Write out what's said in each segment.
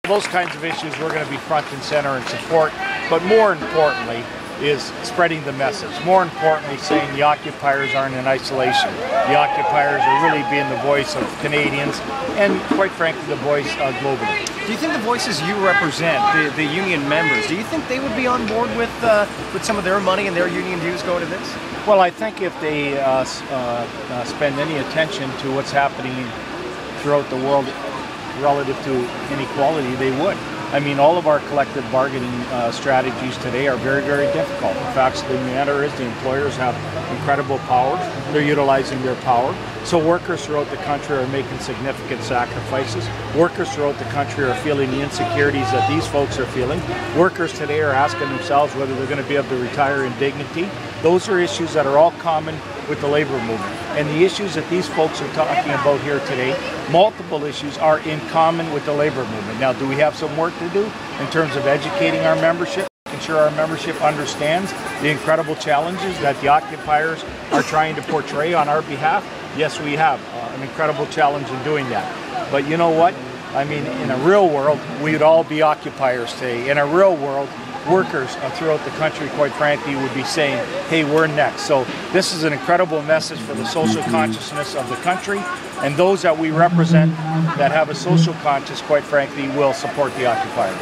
Those kinds of issues we're going to be front and center and support, but more importantly is spreading the message. More importantly, saying the occupiers aren't in isolation. The occupiers are really being the voice of Canadians and, quite frankly, the voice globally. Do you think the voices you represent, the union members, do you think they would be on board with some of their money and their union dues going to this? Well, I think if they spend any attention to what's happening throughout the world relative to inequality, they would. I mean, all of our collective bargaining strategies today are very, very difficult. The fact of the matter is the employers have incredible power. They're utilizing their power. So workers throughout the country are making significant sacrifices. Workers throughout the country are feeling the insecurities that these folks are feeling. Workers today are asking themselves whether they're going to be able to retire in dignity. Those are issues that are all common with the labor movement. And the issues that these folks are talking about here today, multiple issues, are in common with the labor movement. Now, do we have some work to do in terms of educating our membership, making sure our membership understands the incredible challenges that the occupiers are trying to portray on our behalf? Yes, we have an incredible challenge in doing that. But you know what? I mean, in a real world, we'd all be occupiers today. In a real world, workers throughout the country, quite frankly, would be saying, hey, we're next. So this is an incredible message for the social consciousness of the country, and those that we represent that have a social conscience, quite frankly, will support the occupiers.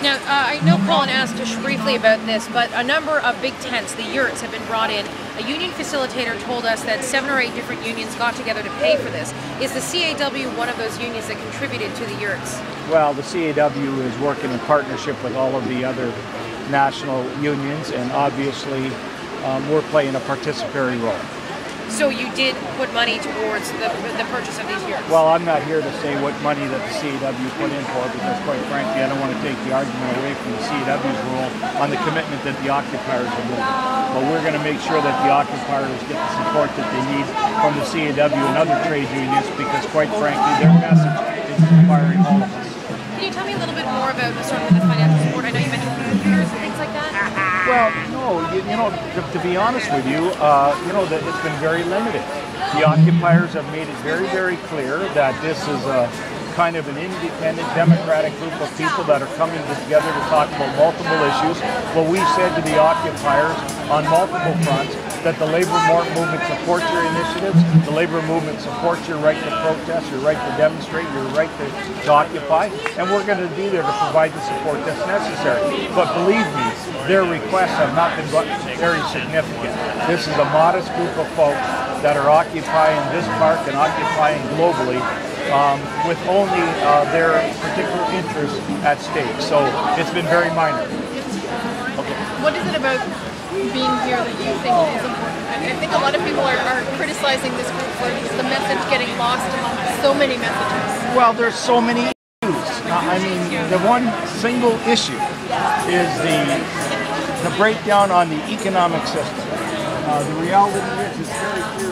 Now, I know Colin asked just briefly about this, but a number of big tents, the yurts, have been brought in. A union facilitator told us that 7 or 8 different unions got together to pay for this. Is the CAW one of those unions that contributed to the yurts? Well, the CAW is working in partnership with all of the other national unions, and obviously we're playing a participatory role. So you did put money towards the purchase of these yurts? Well, I'm not here to say what money that the CAW put in for, because quite frankly, I don't want to take the argument away from the CAW's role on the commitment that the occupiers are making. But we're going to make sure that the occupiers get the support that they need from the CAW and other trade unions, because quite frankly, their message is inspiring all of us. Can you tell me a little bit more about the sort of the financial support? I know you mentioned computers and things like that. Well, no, you know, to be honest with you, that it's been very limited. The occupiers have made it very, very clear that this is a kind of an independent, democratic group of people that are coming together to talk about multiple issues. Well, we said to the occupiers on multiple fronts that the labor movement supports your initiatives, the labor movement supports your right to protest, your right to demonstrate, your right to occupy, and we're going to be there to provide the support that's necessary. But believe me, their requests have not been very significant. This is a modest group of folks that are occupying this park and occupying globally with only their particular interests at stake. So it's been very minor. Okay. What is it about being here that you think is important? I think a lot of people are criticizing this group for the message getting lost among so many messages. Well, there's so many issues. I mean, the one single issue is the breakdown on the economic system. The reality is it's very clear.